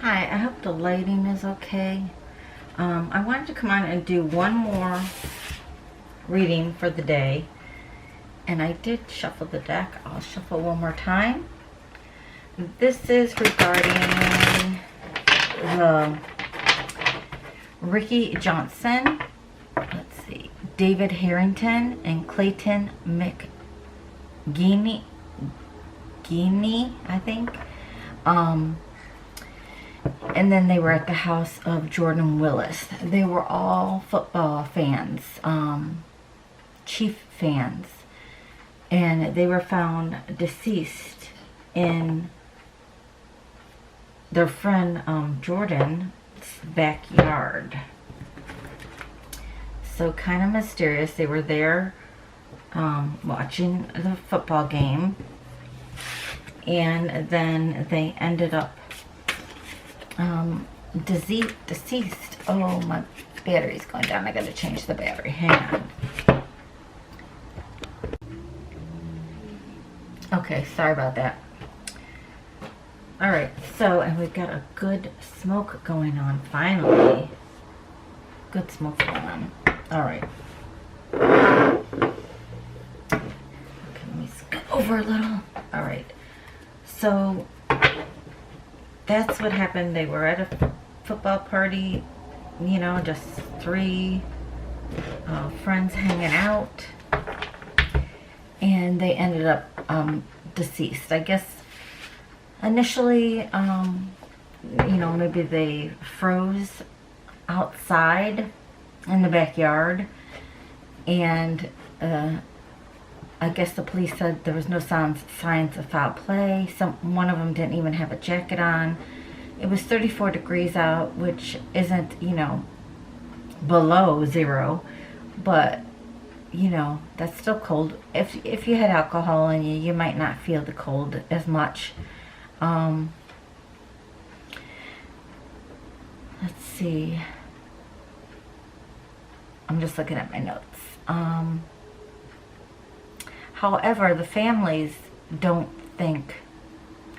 Hi, I hope the lighting is okay. I wanted to come on and do one more reading for the day. And I did shuffle the deck. I'll shuffle one more time. This is regarding the Ricky Johnson, let's see, David Harrington, and Clayton McGeaney, I think. And then they were at the house of Jordan Willis. They were all football fans, Chief fans. And they were found deceased in their friend Jordan's backyard. So kind of mysterious. They were there watching the football game. And then they ended up deceased. Oh, my battery's going down. I gotta change the battery. Hang on. Okay, sorry about that. Alright, so, and we've got a good smoke going on, finally. Good smoke going on. Alright. Okay, let me scoot over a little. Alright. So, that's what happened. They were at a football party, you know, just three friends hanging out, and they ended up deceased. I guess initially, you know, maybe they froze outside in the backyard, and I guess the police said there was no signs of foul play. One of them didn't even have a jacket on. It was 34 degrees out, which isn't, you know, below zero, but, you know, that's still cold. If you had alcohol in you, you might not feel the cold as much. Let's see. I'm just looking at my notes. However, the families don't think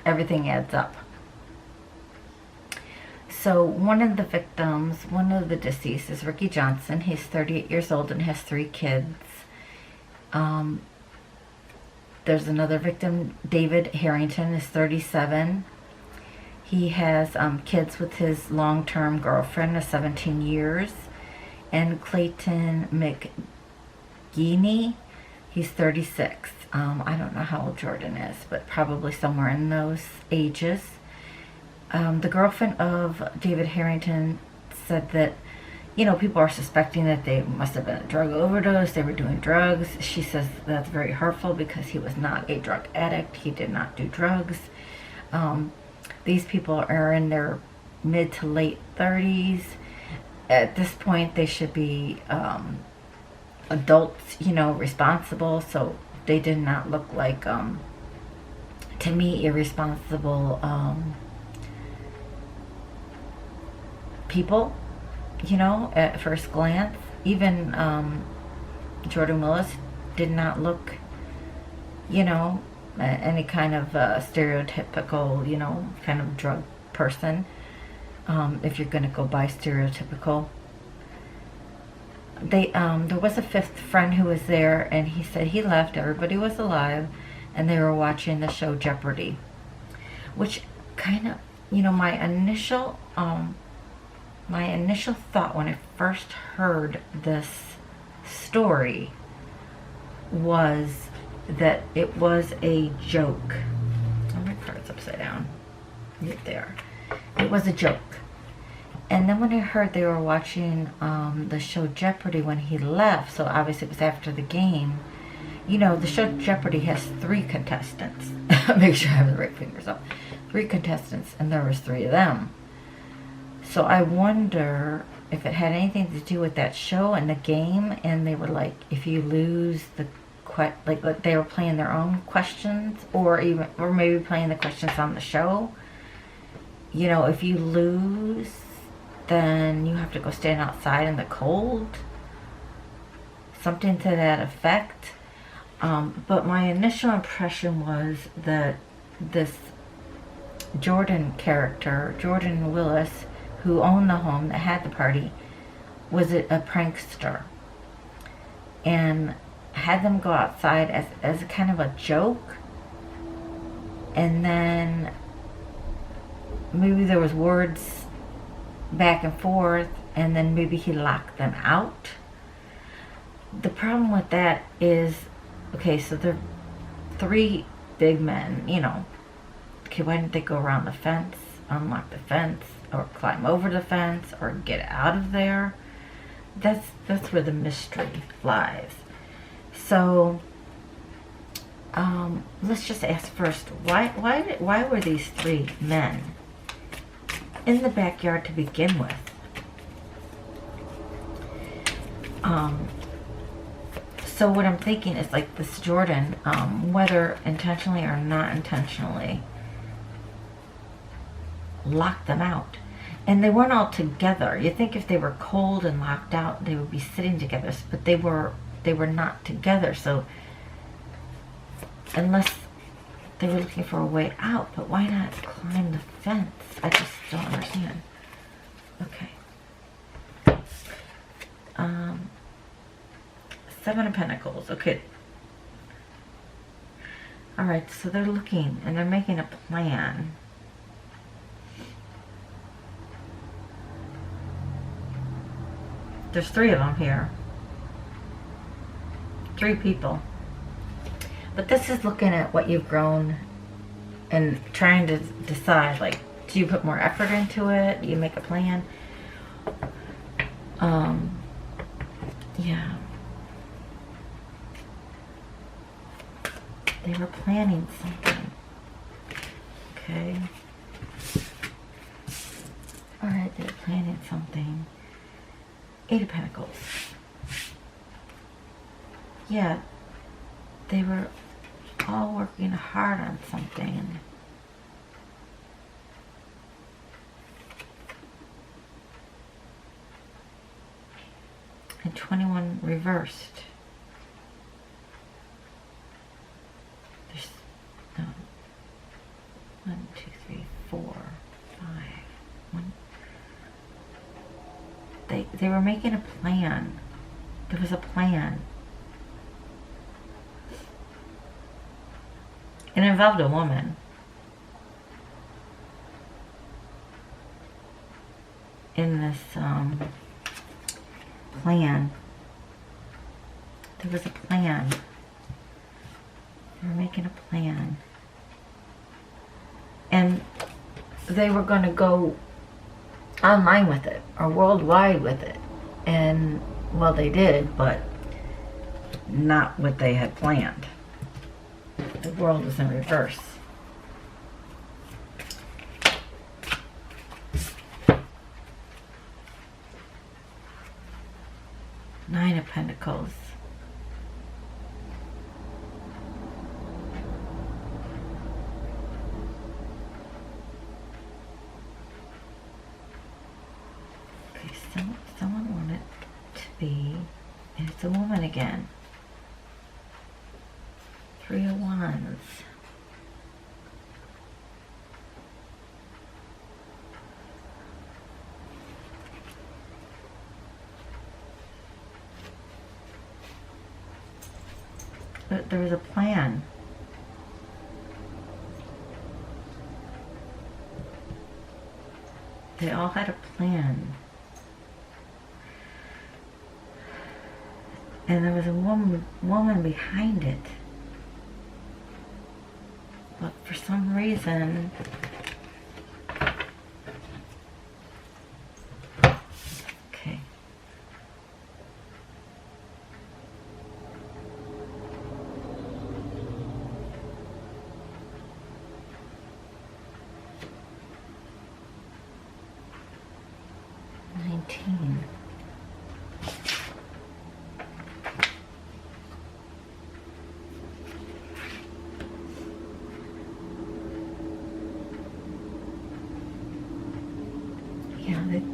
everything adds up. So one of the victims, one of the deceased is Ricky Johnson. He's 38 years old and has 3 kids. There's another victim, David Harrington, is 37. He has kids with his long-term girlfriend of 17 years. And Clayton McGeaney, he's 36. I don't know how old Jordan is, but probably somewhere in those ages. The girlfriend of David Harrington said that, you know, people are suspecting that they must have been a drug overdose. They were doing drugs. She says that's very hurtful because he was not a drug addict. He did not do drugs. These people are in their mid to late 30s. At this point, they should be adults, you know, responsible. So they did not look like, to me, irresponsible people, you know, at first glance. Even Jordan Willis did not look, you know, any kind of stereotypical, you know, kind of drug person. If you're going to go by stereotypical. There was a 5th friend who was there, and he said he left, everybody was alive, and they were watching the show Jeopardy. Which kind of, you know, my initial thought when I first heard this story was that it was a joke. Oh, my card's upside down. Right there. It was a joke. And then when I heard they were watching the show Jeopardy when he left, so obviously it was after the game, you know, the show Jeopardy has 3 contestants. Make sure I have the right fingers up. 3 contestants, and there was 3 of them. So I wonder if it had anything to do with that show and the game, and they were like, if you lose the like they were playing their own questions, or maybe playing the questions on the show. You know, if you lose, then you have to go stand outside in the cold. Something to that effect. But my initial impression was that this Jordan character, Jordan Willis, who owned the home that had the party, was a prankster and had them go outside as a kind of a joke, and then maybe there was words back and forth, and then maybe he locked them out. The problem with that is, okay, so they're three big men, you know. Okay, why didn't they go around the fence, unlock the fence, or climb over the fence, or get out of there? That's where the mystery lies. So, let's just ask first, why were these three men in the backyard to begin with? So what I'm thinking is, like, this Jordan, whether intentionally or not intentionally, locked them out. And they weren't all together. You think if they were cold and locked out, they would be sitting together, but they were not together. So unless they were looking for a way out, but why not climb the fence? I just don't understand. Okay. Seven of Pentacles. Okay. Alright, so they're looking and they're making a plan. There's three of them here. Three people. But this is looking at what you've grown and trying to decide, like, do you put more effort into it? Do you make a plan? Yeah. They were planning something. Okay. Alright, they were planning something. Eight of Pentacles. Yeah, they were all working hard on something. And 21 reversed. There's 1, 2, 3, 4, 5. They were making a plan. There was a plan. It involved a woman. In this plan. There was a plan. They were making a plan. And they were going to go online with it, or worldwide with it. And, well, they did, but not what they had planned. The world was in reverse. Nine of Pentacles. Okay, someone wanted to be, and it's a woman again. Three of Wands. But there was a plan. They all had a plan. And there was a woman behind it. But for some reason, okay.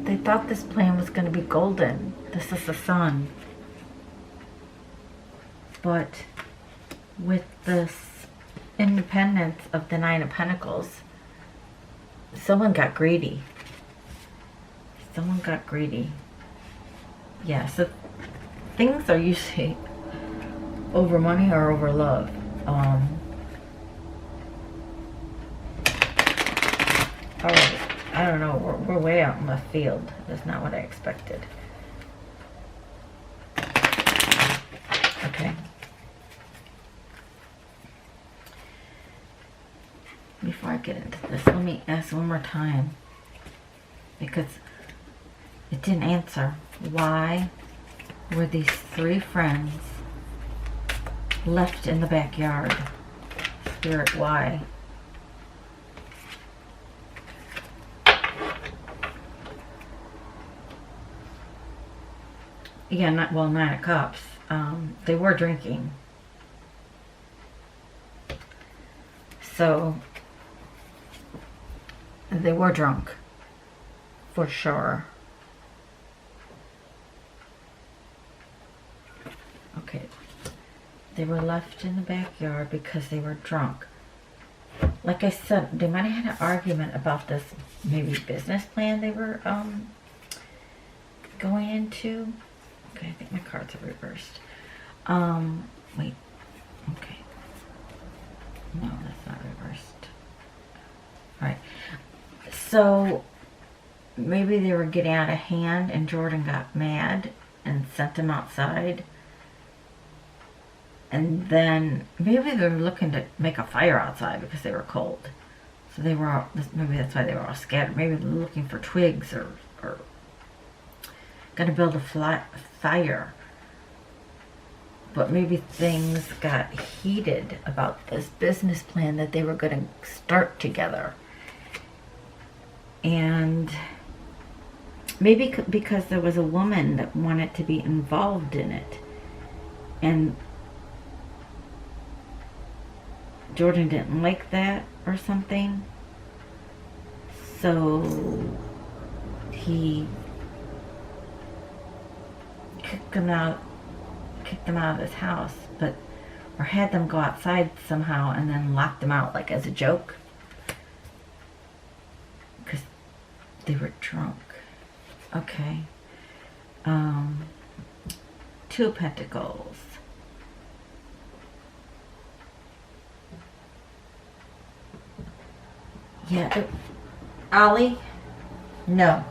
They thought this plan was going to be golden. This is the Sun. But with this independence of the Nine of Pentacles, someone got greedy. Someone got greedy. Yeah, so things are usually over money or over love. Alright, I don't know, we're way out in left field. That's not what I expected. Okay. Before I get into this, let me ask one more time, because it didn't answer. Why were these 3 friends left in the backyard? Spirit, why? Yeah, 9 of Cups. They were drinking. So, they were drunk. For sure. Okay. They were left in the backyard because they were drunk. Like I said, they might have had an argument about this maybe business plan they were going into. Okay, I think my cards are reversed. Wait. Okay. No, that's not reversed. Alright. So, maybe they were getting out of hand and Jordan got mad and sent them outside. And then maybe they were looking to make a fire outside because they were cold. So they were all, maybe that's why they were all scattered. Maybe they were looking for twigs or gonna build a fire. But maybe things got heated about this business plan that they were gonna start together. And maybe because there was a woman that wanted to be involved in it. And Jordan didn't like that or something. So he kicked them out of his house, or had them go outside somehow and then locked them out, like as a joke. Because they were drunk. Okay. 2 of Pentacles. Yeah. Ollie? No.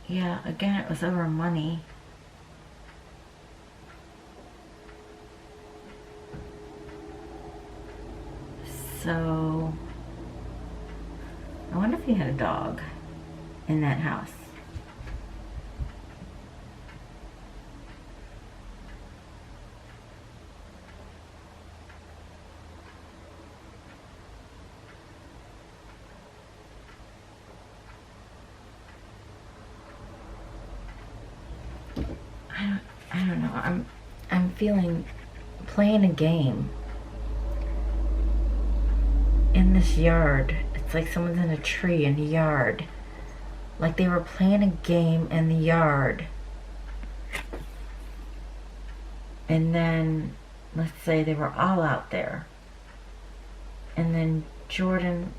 Yeah, again, it was over money. So, I wonder if he had a dog in that house. I don't know. I'm feeling playing a game in this yard. It's like someone's in a tree in the yard. Like they were playing a game in the yard. And then, let's say they were all out there. And then Jordan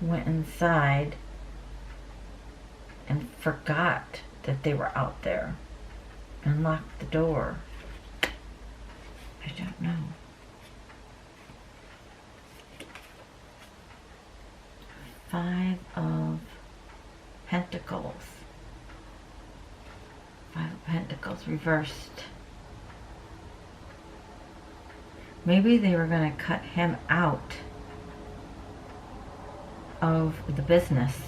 went inside and forgot that they were out there. And locked the door. I don't know. 5 of Pentacles. 5 of Pentacles reversed. Maybe they were going to cut him out of the business,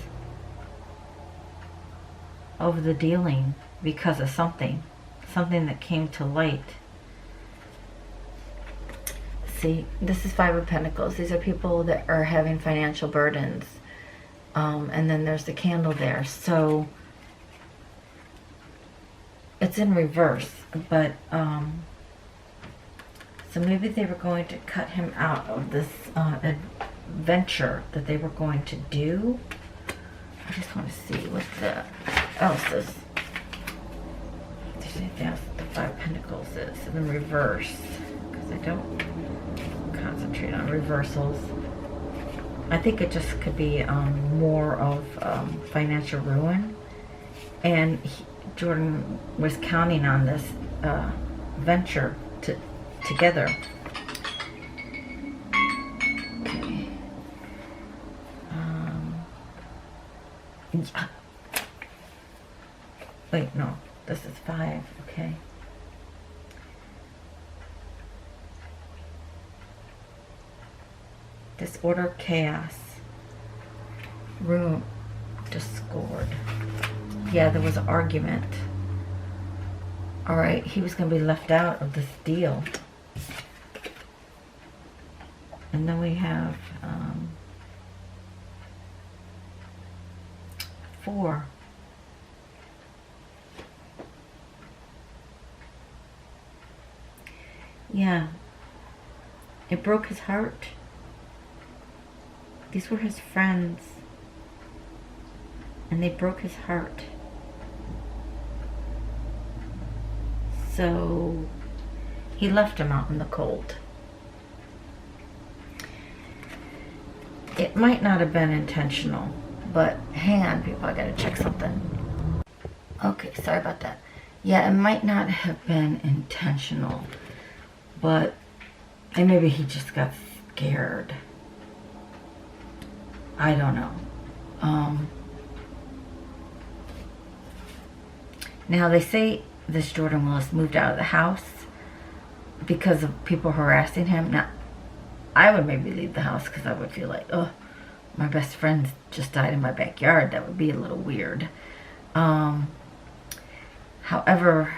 of the dealing, because of something that came to light. See, this is 5 of Pentacles. These are people that are having financial burdens. And then there's the candle there. So it's in reverse. But so maybe they were going to cut him out of this adventure that they were going to do. I just want to see what else is. There's anything else that the Five of Pentacles is in reverse, because I don't concentrate on reversals. I think it just could be more of financial ruin, and Jordan was counting on this venture together. Okay. Yeah. Wait, no, this is 5. Okay. Disorder, chaos, room, discord. Yeah, there was an argument. Alright, he was going to be left out of this deal. And then we have 4. Yeah, it broke his heart. These were his friends, and they broke his heart. So he left him out in the cold. It might not have been intentional, but hang on, people, I gotta check something. Okay, sorry about that. Yeah, it might not have been intentional, but and maybe he just got scared. I don't know. Now they say this Jordan Willis moved out of the house because of people harassing him. Now, I would maybe leave the house because I would feel like, oh, my best friend just died in my backyard. That would be a little weird. However,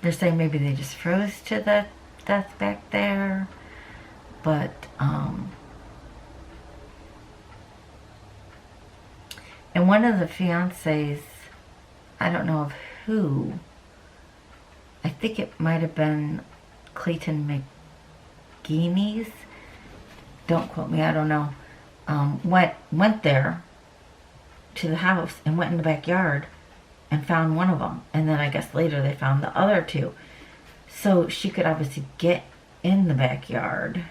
they're saying maybe they just froze to the death back there. But, and one of the fiancés, I don't know of who, I think it might have been Clayton McGeaney's, don't quote me, I don't know, went there to the house and went in the backyard and found one of them. And then I guess later they found the other 2. So she could obviously get in the backyard.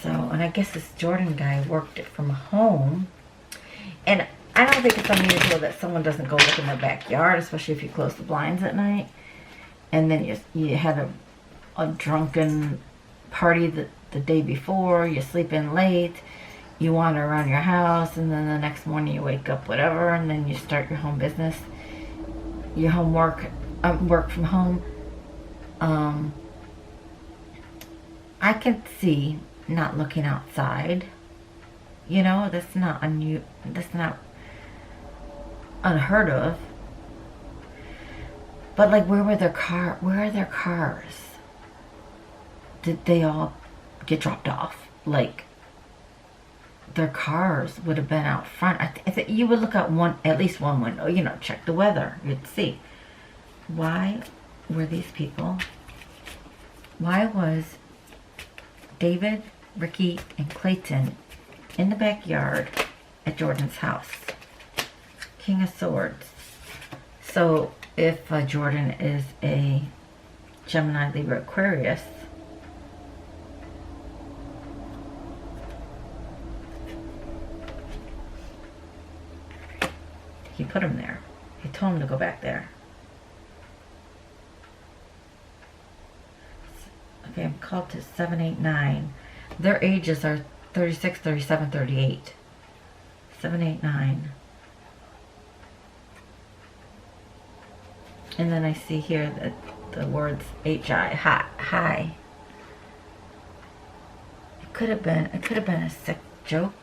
So, and I guess this Jordan guy worked it from home. And I don't think it's unusual that someone doesn't go look in their backyard, especially if you close the blinds at night. And then you had a drunken party the day before, you sleep in late, you wander around your house, and then the next morning you wake up, whatever, and then you start your home business, your homework, work from home. I can see not looking outside. You know, that's not unheard of. But like, where are their cars? Did they all get dropped off? Like, their cars would have been out front. I think you would look out at least one window, you know, check the weather. You'd see. Why were these people? Why was David, Ricky, and Clayton in the backyard at Jordan's house? King of Swords. So if Jordan is a Gemini, Libra, Aquarius, he put him there. He told him to go back there. Okay, I'm called to 7, 8, 9. Their ages are 36, 37, 38. 7, 8, 9. And then I see here that the words HI, hi. It could have been a sick joke.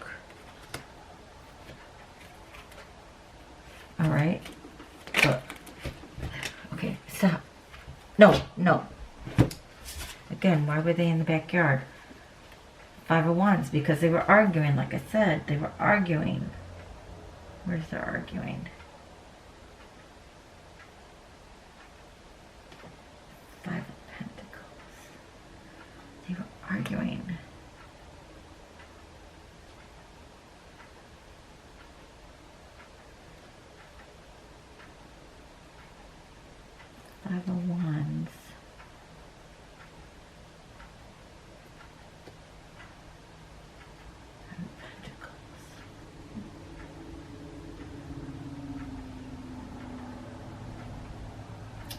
All right. But, okay, stop. No. Again, why were they in the backyard? 5 of Wands, because they were arguing, like I said. They were arguing. Where's their arguing? 5 of Pentacles. They were arguing.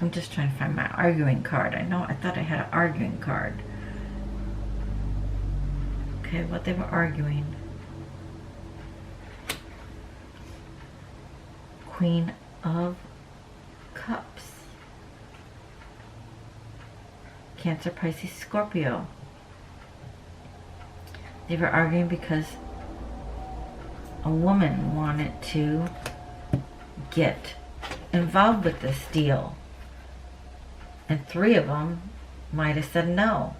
I'm just trying to find my arguing card. I thought I had an arguing card. Okay, what they were arguing. Queen of Cups. Cancer, Pisces, Scorpio. They were arguing because a woman wanted to get involved with this deal. And 3 of them might have said no.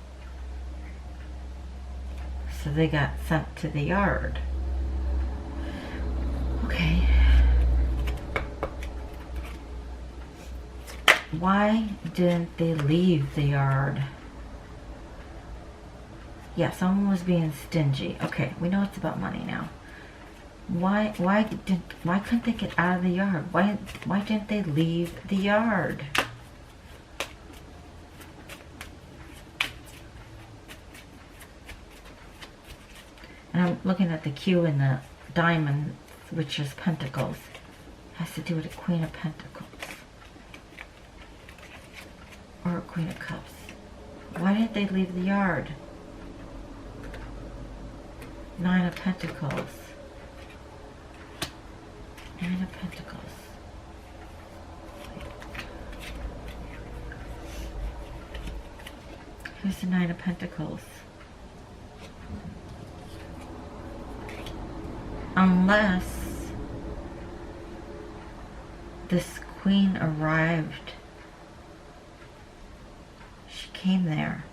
So they got sent to the yard. Okay. Why didn't they leave the yard? Yeah, someone was being stingy. Okay, we know it's about money now. Why couldn't they get out of the yard? Why didn't they leave the yard? And I'm looking at the Q in the diamond, which is Pentacles. It has to do with a Queen of Pentacles. Or a Queen of Cups. Why didn't they leave the yard? 9 of Pentacles. 9 of Pentacles. Here's the 9 of Pentacles. Unless this queen arrived, she came there.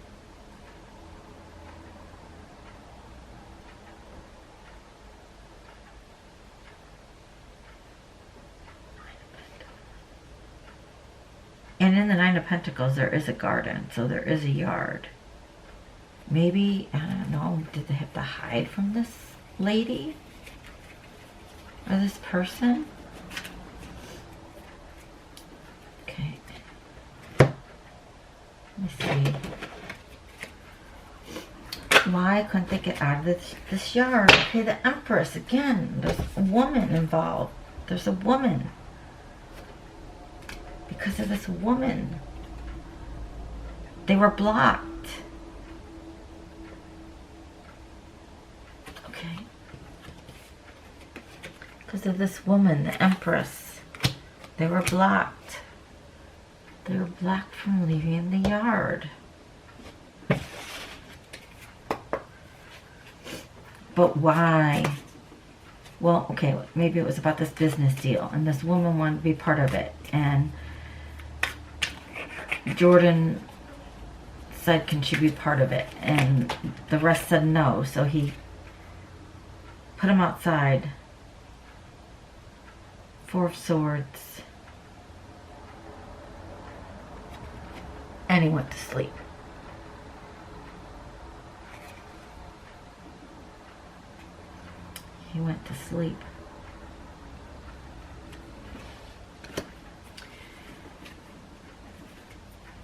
And in the 9 of Pentacles, there is a garden, so there is a yard. Maybe, I don't know, did they have to hide from this lady? Or this person? Okay. Let me see. Why couldn't they get out of this yard? Okay, the Empress, again, there's a woman involved. There's a woman. Because of this woman. They were blocked. Okay. Because of this woman, the Empress. They were blocked. They were blocked from leaving the yard. But why? Well, okay, maybe it was about this business deal, and this woman wanted to be part of it, and Jordan said, can she be part of it? And the rest said no, so he put him outside. 4 of Swords. And he went to sleep. He went to sleep.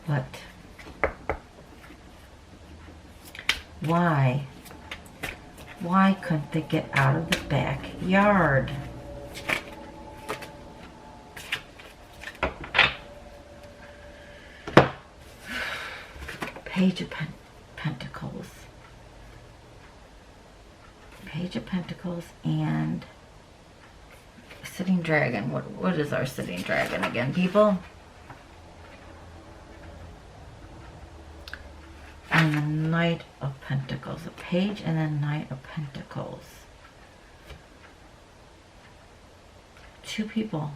But why? Why couldn't they get out of the backyard? Page of Pentacles. Page of Pentacles and Sitting Dragon. What is our Sitting Dragon again, people? And the Knight of Pentacles. A page and then Knight of Pentacles. 2 people.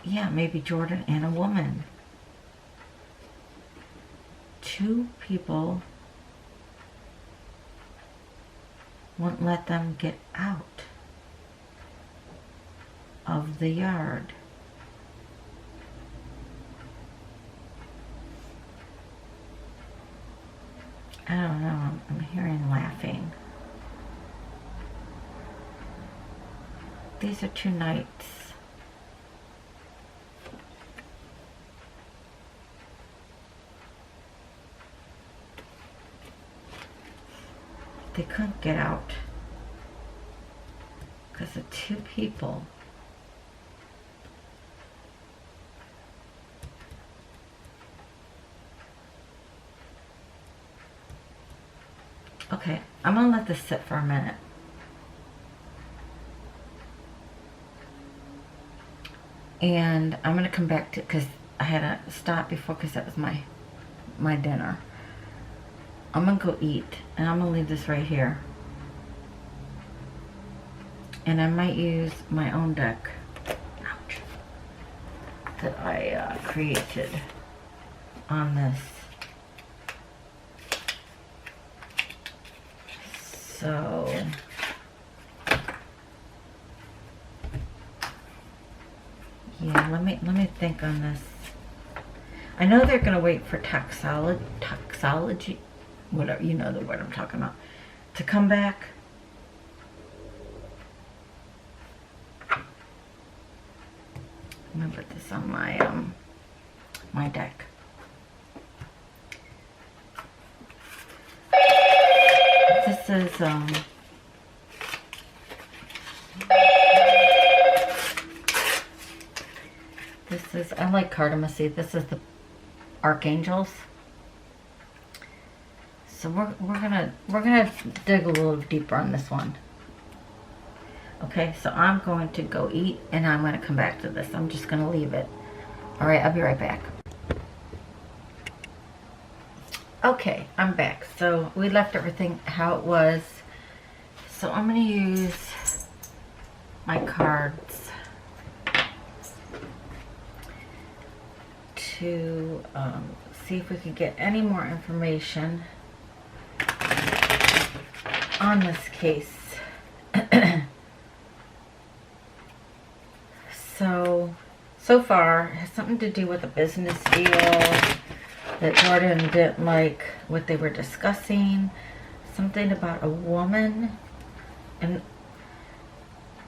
Yeah, maybe Jordan and a woman. 2 people won't let them get out of the yard. I don't know, I'm hearing laughing. These are 2 knights. They couldn't get out because the 2 people Okay, I'm gonna let this sit for a minute. And I'm gonna come back to, because I had to stop before, because that was my dinner. I'm gonna go eat, and I'm gonna leave this right here. And I might use my own deck, ouch, that I created on this. So yeah, let me think on this. I know they're gonna wait for toxology, whatever, you know the word I'm talking about, to come back. I'm gonna put this on my my deck. This is I like cartomancy. This is the archangels. So we're gonna dig a little deeper on this one. Okay, so I'm going to go eat, and I'm going to come back to this. I'm just going to leave it. All right, I'll be right back. Okay, I'm back. So we left everything how it was. So I'm going to use my cards to see if we can get any more information on this case. So far, it has something to do with a business deal, that Jordan didn't like what they were discussing. Something about a woman and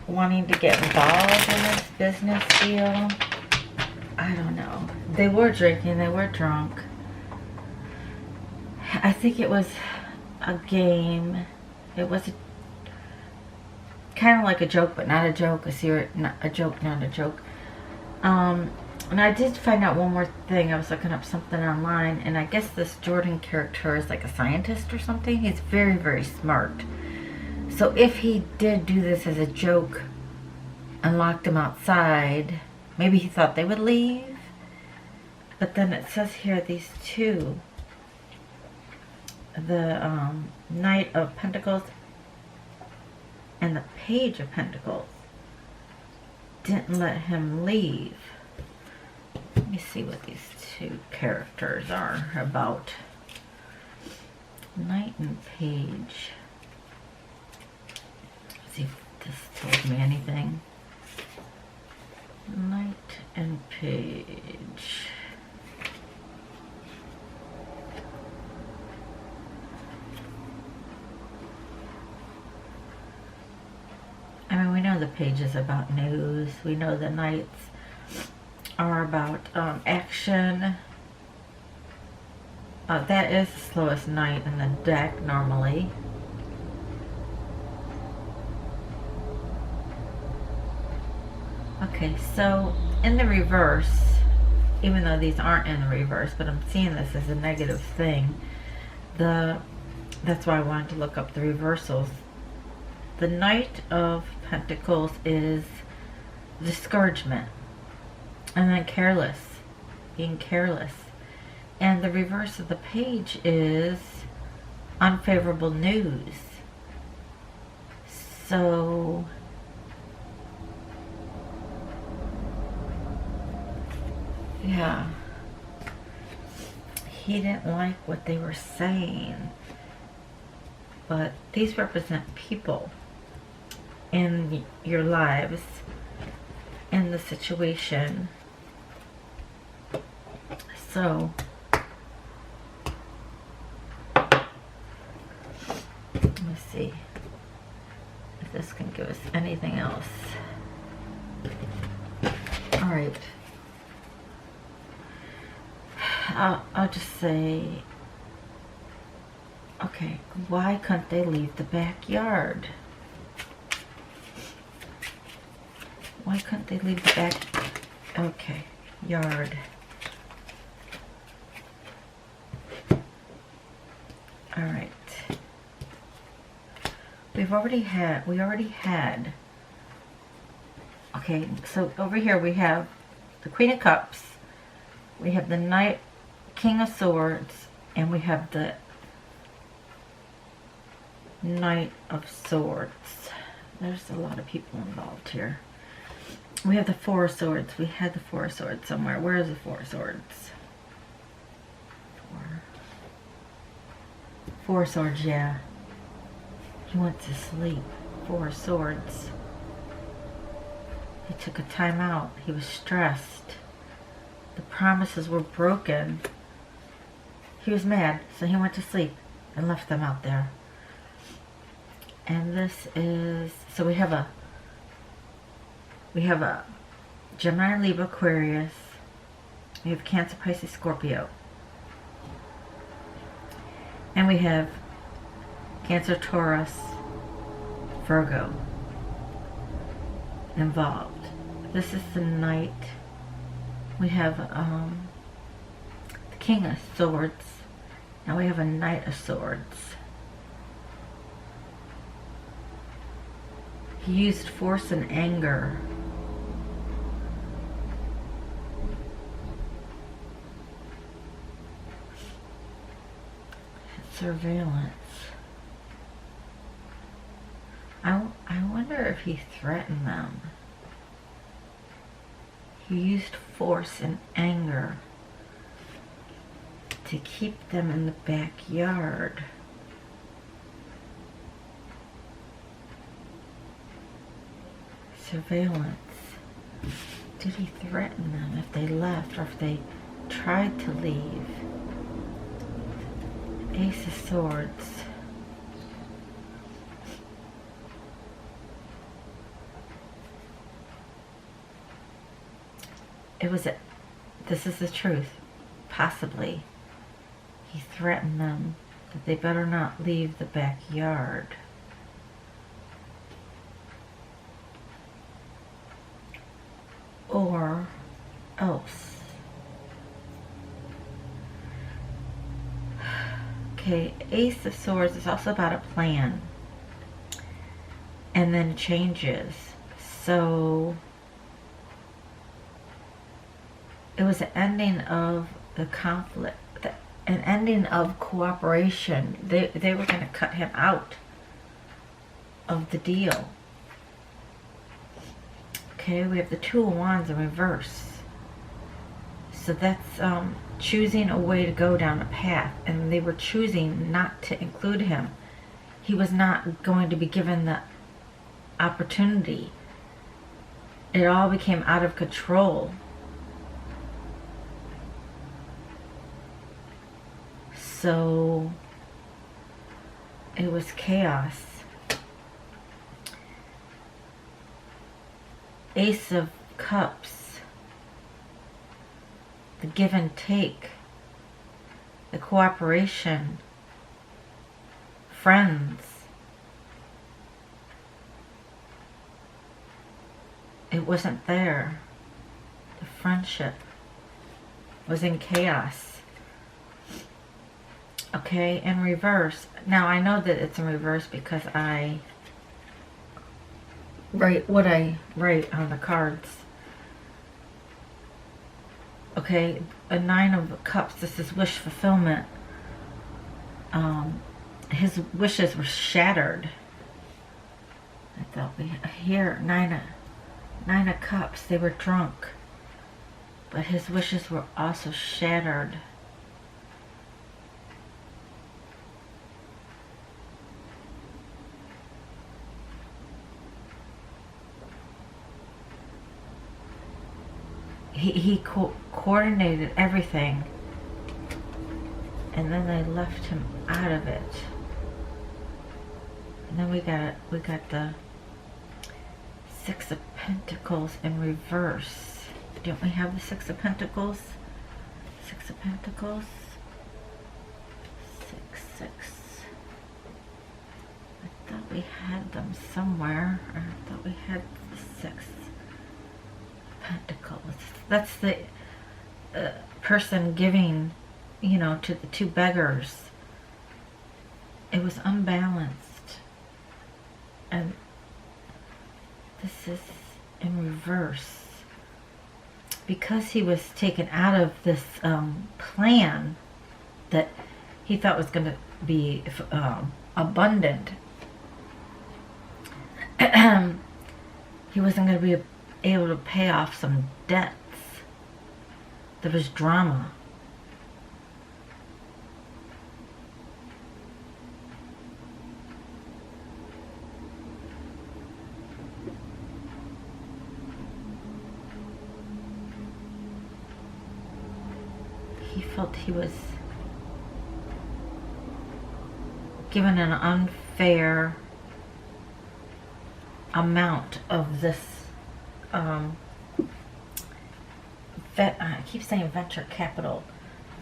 wanting to get involved in this business deal. I don't know. They were drinking, they were drunk. I think it was a game. It was kind of like a joke, but not a joke. A joke, not a joke. And I did find out one more thing. I was looking up something online, and I guess this Jordan character is like a scientist or something. He's very, very smart. So if he did do this as a joke and locked them outside, maybe he thought they would leave. But then it says here, these two, the Knight of Pentacles and the Page of Pentacles, didn't let him leave. Let me see what these two characters are about. Knight and Page. Let's see if this told me anything. Knight and Page. I mean, we know the Page is about news. We know the Knights are about action. That is the slowest Knight in the deck normally. Okay, so in the reverse, even though these aren't in the reverse, but I'm seeing this as a negative thing, that's why I wanted to look up the reversals. The Knight of Pentacles is discouragement, and then careless, being careless. And the reverse of the Page is unfavorable news. So yeah, he didn't like what they were saying. But these represent people in your lives, in the situation. So let's see if this can give us anything else. All right, I'll just say, okay, why couldn't they leave the backyard? Why couldn't they leave the back? Okay, yard. All right. we already had, okay, so over here we have the Queen of Cups, we have the Knight, King of Swords, and we have the Knight of Swords. There's a lot of people involved here. We have the Four of Swords. We had the Four of Swords somewhere. Where is the Four of Swords? Four of Swords, yeah. He went to sleep. Four of Swords. He took a time out. He was stressed. The promises were broken. He was mad, so he went to sleep and left them out there. And this is, so we have a Gemini, Libra, Aquarius. We have Cancer, Pisces, Scorpio. And we have Cancer, Taurus, Virgo involved. This is the Knight. We have the King of Swords. Now we have a Knight of Swords. He used force and anger. Surveillance. I wonder if he threatened them. He used force and anger to keep them in the backyard. Surveillance. Did he threaten them if they left or if they tried to leave? Ace of Swords. This is the truth. Possibly. He threatened them that they better not leave the backyard. Or else. Okay, Ace of Swords is also about a plan. And then changes. So it was an ending of the conflict, an ending of cooperation. They were going to cut him out of the deal. Okay, we have the Two of Wands in reverse. So that's choosing a way to go down a path, and they were choosing not to include him. He was not going to be given the opportunity. It all became out of control. So it was chaos. Ace of Cups. The give and take. The cooperation. Friends. It wasn't there. The friendship was in chaos. Okay, in reverse. Now I know that it's in reverse because I write what I write on the cards. Okay, a Nine of Cups. This is wish fulfillment. His wishes were shattered. I thought here Nine of Cups. They were drunk, but his wishes were also shattered. He coordinated everything, and then they left him out of it. And then we got the Six of Pentacles in reverse. Don't we have the Six of Pentacles? Six of Pentacles. 6. I thought we had them somewhere. I thought we had the Six Pentacles. That's the person giving, you know, to the two beggars. It was unbalanced. And this is in reverse. Because he was taken out of this plan that he thought was going to be abundant, he wasn't going to be able to pay off some debts. There was drama. He felt he was given an unfair amount of this I keep saying venture capital,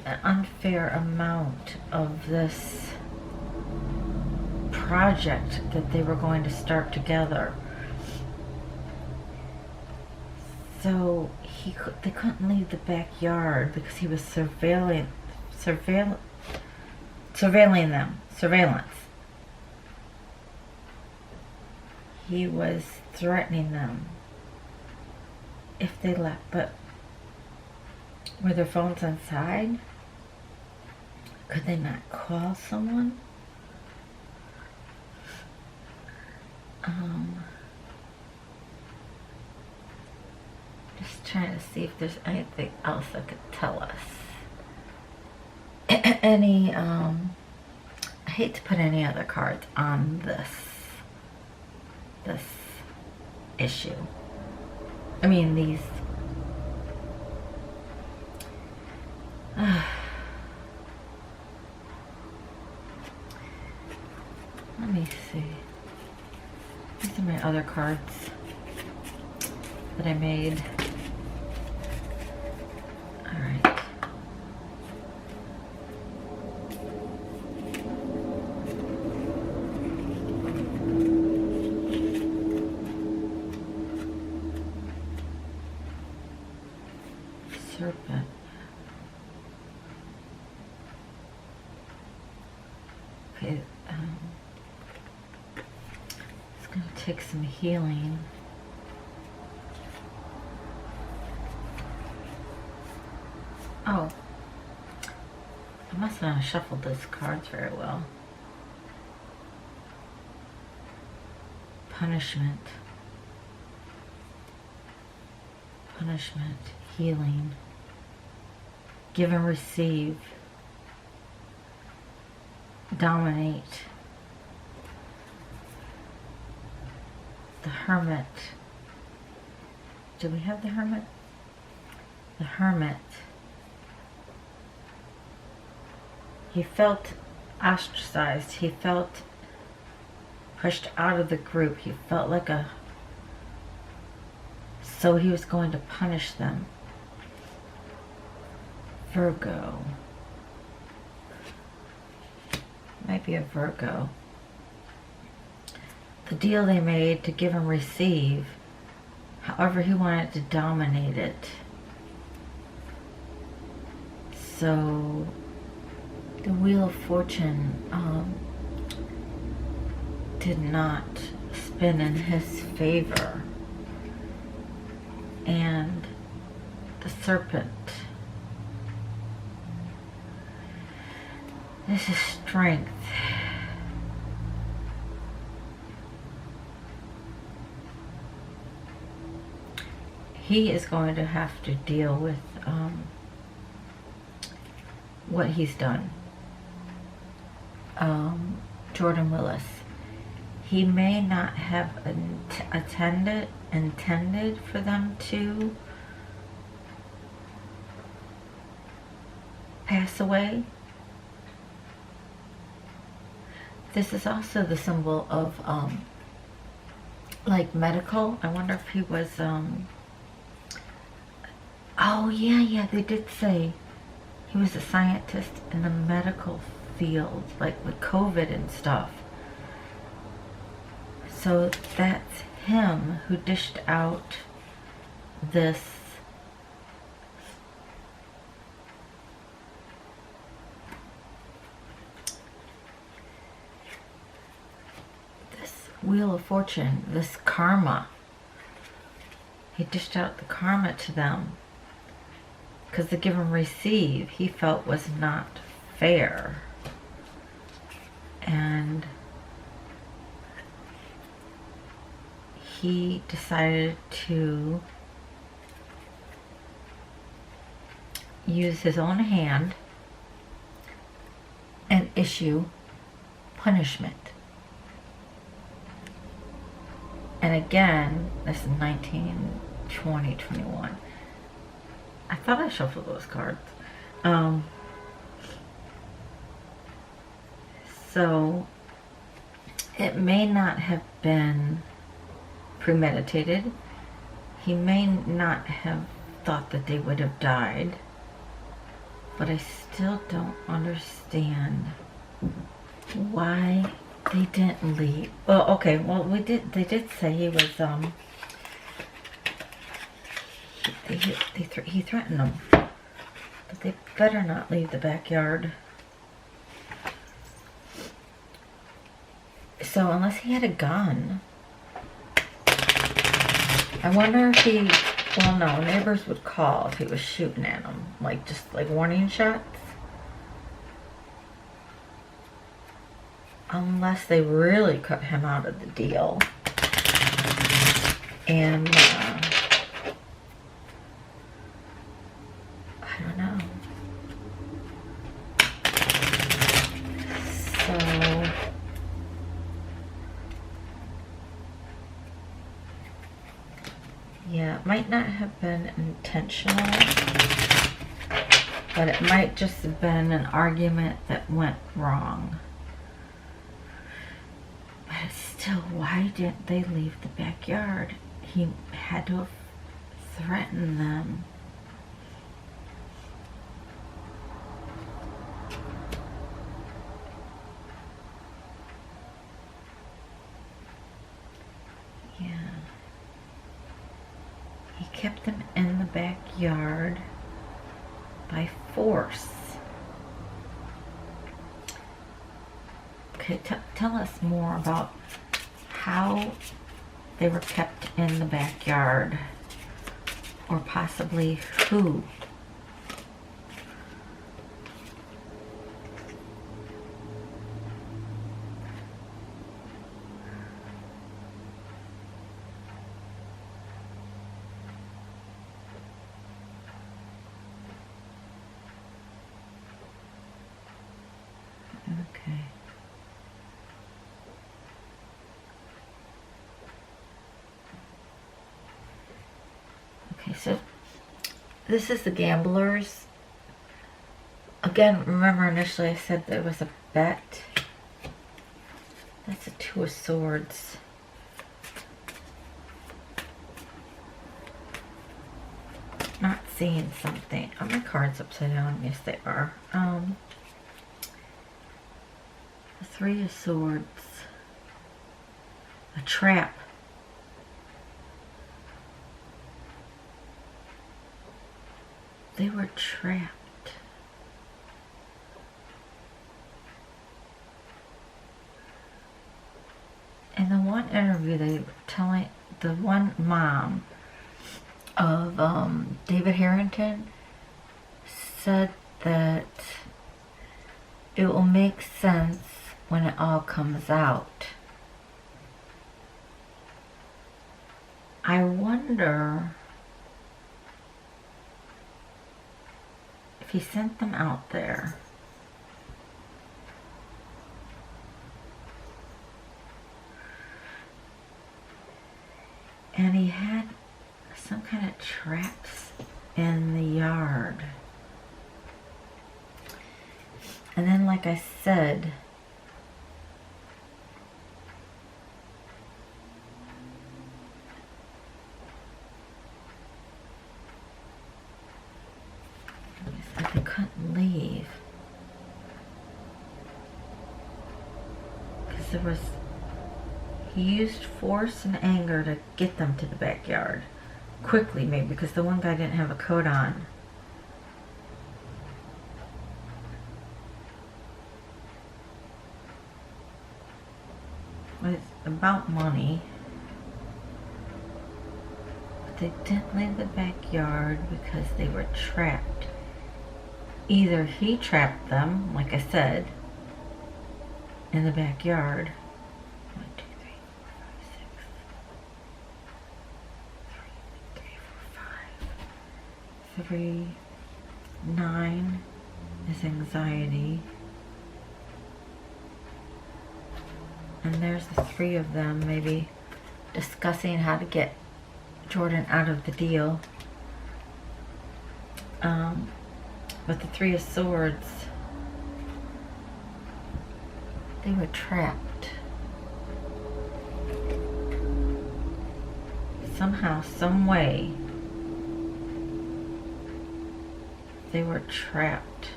an unfair amount of this project that they were going to start together. So they couldn't leave the backyard because he was surveilling them. Surveillance. He was threatening them if they left, but were their phones inside? Could they not call someone? Just trying to see if there's anything else that could tell us. Any, I hate to put any other cards on this issue. I mean, these. Let me see. These are my other cards that I made. All right. Serpent. Okay, it's going to take some healing. Oh, I must not have shuffled those cards very well. Punishment. Punishment. Healing. Give and receive. Dominate. The Hermit. Do we have the Hermit? The Hermit. He felt ostracized. He felt pushed out of the group. He felt like a... So he was going to punish them. Virgo. Might be a Virgo. The deal they made to give and receive, however he wanted to dominate it. So the Wheel of Fortune did not spin in his favor. And the Serpent. This is strength. He is going to have to deal with what he's done. Jordan Willis. He may not have intended for them to pass away. This is also the symbol of like medical. I wonder if he was oh yeah, they did say he was a scientist in the medical field, like with COVID and stuff. So that's him who dished out this Wheel of Fortune, this karma. He dished out the karma to them because the give and receive he felt was not fair. And he decided to use his own hand and issue punishment. And again, this is 19, 20, 21. I thought I shuffled those cards. So it may not have been premeditated. He may not have thought that they would have died. But I still don't understand why they didn't leave. Well, okay, well they did say he was he threatened them. But they better not leave the backyard. So unless he had a gun, I wonder if he, well no, neighbors would call if he was shooting at them, like just like warning shots. Unless they really cut him out of the deal. And I don't know. So yeah, it might not have been intentional, but it might just have been an argument that went wrong. But still, why didn't they leave the backyard? He had to have threatened them. Yeah. He kept them in the backyard by force. Okay, tell us more about how they were kept in the backyard, or possibly who. Okay. Okay, so this is the gamblers. Again, remember initially I said there was a bet. That's a Two of Swords. Not seeing something. Are my cards upside down? Yes, they are. The Three of Swords. A trap. They were trapped. In the one interview, they were telling the one mom of David Harrington said that it will make sense when it all comes out. I wonder if he sent them out there. And he had some kind of traps in the yard. And then, like I said, they couldn't leave. Because there was, he used force and anger to get them to the backyard. Quickly, maybe, because the one guy didn't have a coat on. What is about money. But they didn't leave the backyard because they were trapped. Either he trapped them, like I said, in the backyard. 1, 2, 3, 4, 5, 6, 3, 9 is anxiety. And there's the 3 of them maybe discussing how to get Jordan out of the deal. But the 3 of Swords, they were trapped. Somehow, some way, they were trapped.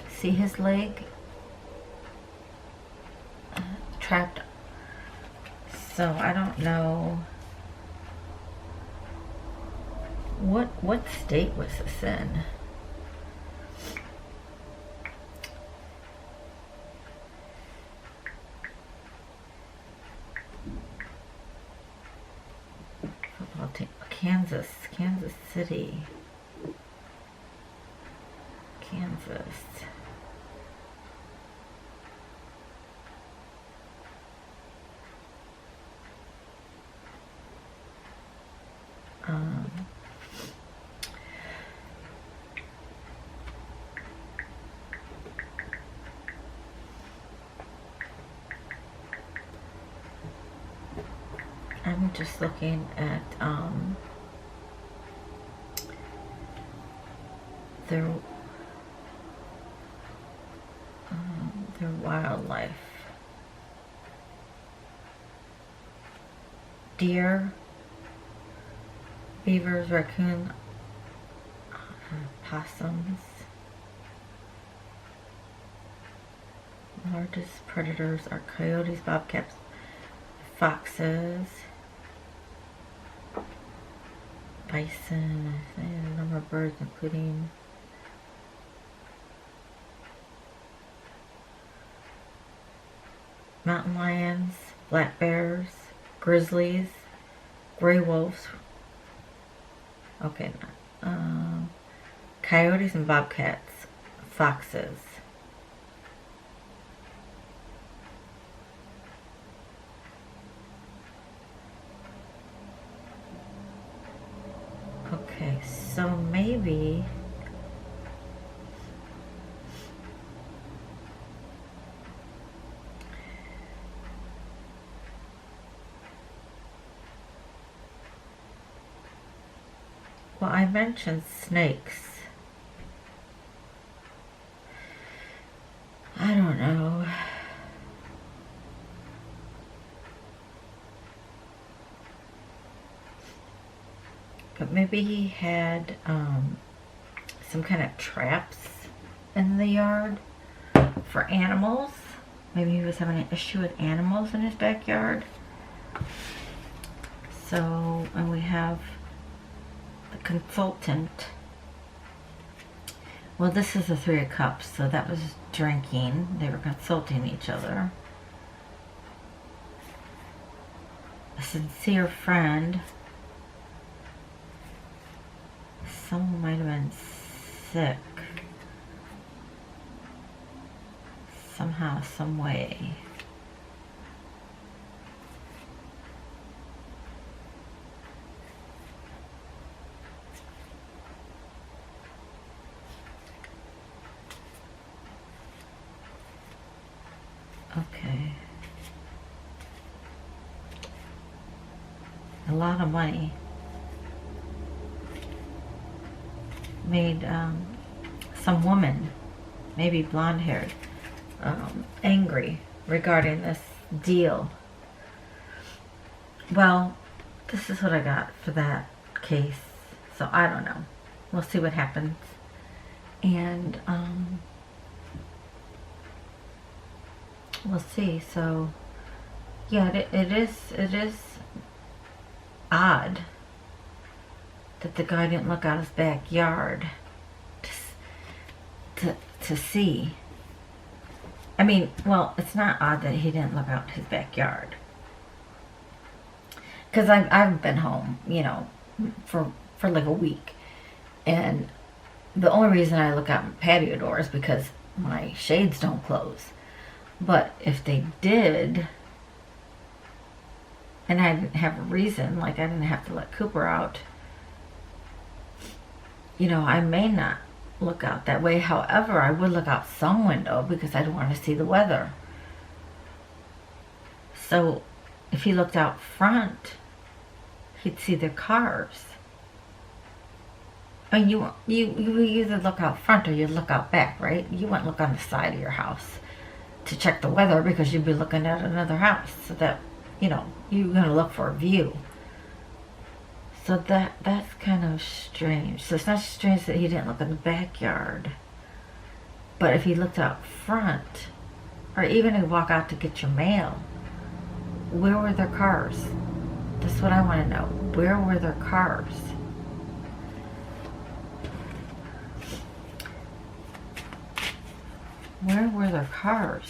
See his leg? Trapped. So I don't know what state was this in. Football team. Kansas City. Kansas. I'm just looking at their wildlife. Deer, beavers, raccoon, possums. Largest predators are coyotes, bobcats, foxes, bison, a number of birds including mountain lions, black bears, grizzlies, gray wolves, okay, coyotes and bobcats, foxes. Okay, so maybe well, I mentioned snakes. I don't know. But maybe he had some kind of traps in the yard for animals. Maybe he was having an issue with animals in his backyard. So, and we have the consultant. Well, this is the 3 of Cups, so that was drinking. They were consulting each other. A sincere friend. Someone might have been sick. Somehow, some way. Okay. A lot of money. Made some woman, maybe blonde haired, angry regarding this deal. Well, this is what I got for that case. So I don't know. We'll see what happens. And we'll see. So yeah, it is odd that the guy didn't look out his backyard to see. I mean, well, it's not odd that he didn't look out his backyard. Because I've been home, you know, for like a week. And the only reason I look out my patio door is because my shades don't close. But if they did, and I didn't have a reason, like I didn't have to let Cooper out, you know, I may not look out that way. However, I would look out some window because I'd want to see the weather. So if he looked out front, he'd see their cars. I mean, you either look out front or you look out back, right? You wouldn't look on the side of your house to check the weather because you'd be looking at another house. So that, you know, you're going to look for a view. So that's kind of strange. So it's not strange that he didn't look in the backyard. But if he looked out front, or even if you walk out to get your mail, where were their cars? That's what I want to know. Where were their cars? Where were their cars?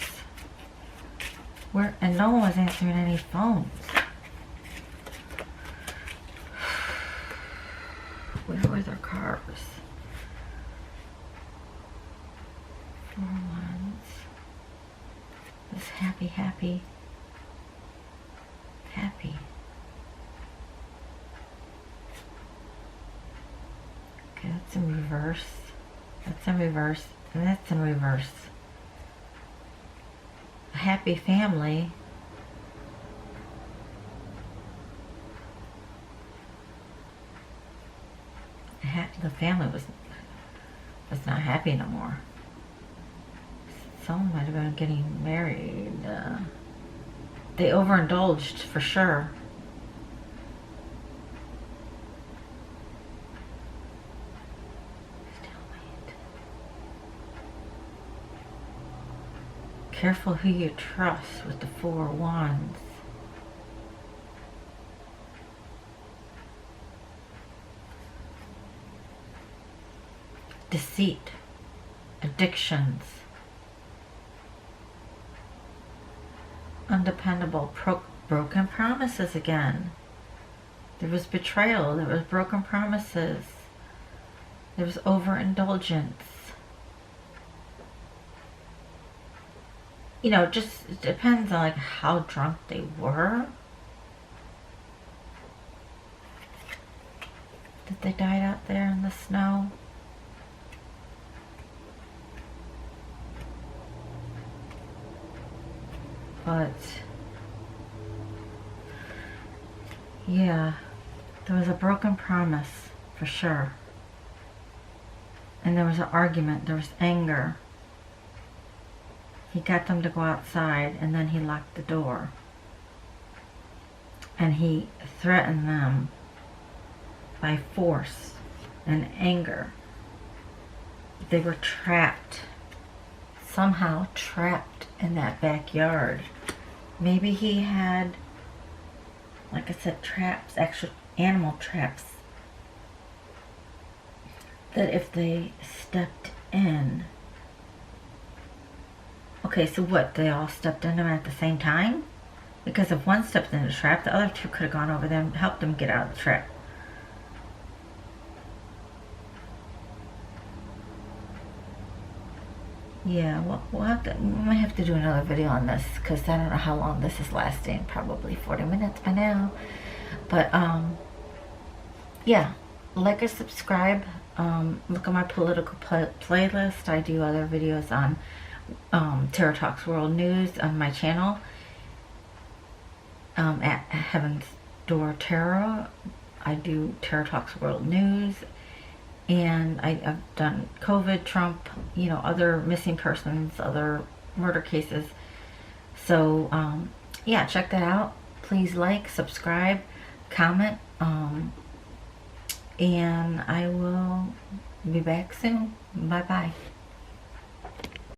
Where? And no one was answering any phones. Where were their cars? 4 ones. This happy. Okay, that's in reverse. That's in reverse. And that's in reverse. A happy family. The family was not happy no more. Someone might have been getting married. They overindulged for sure. Stalemate. Careful who you trust with the 4 wands. Deceit, addictions, undependable, broken promises again. There was betrayal, there was broken promises, there was overindulgence. You know, it just depends on like how drunk they were. That they died out there in the snow. But yeah, there was a broken promise for sure. And there was an argument, there was anger. He got them to go outside and then he locked the door. And he threatened them by force and anger. They were trapped, somehow trapped in that backyard. Maybe he had, like I said, traps, actual animal traps, that if they stepped in. Okay, so what, they all stepped in them at the same time? Because if one stepped in the trap, the other 2 could have gone over there and helped them get out of the trap. Yeah, well, we might have to do another video on this because I don't know how long this is lasting. Probably 40 minutes by now. But, yeah, like or subscribe. Look at my political playlist. I do other videos on Tarot Talks World News on my channel. At Heaven's Door Tarot. I do Tarot Talks World News. And I've done COVID, Trump, you know, other missing persons, other murder cases. So, yeah, check that out. Please like, subscribe, comment, and I will be back soon. Bye-bye.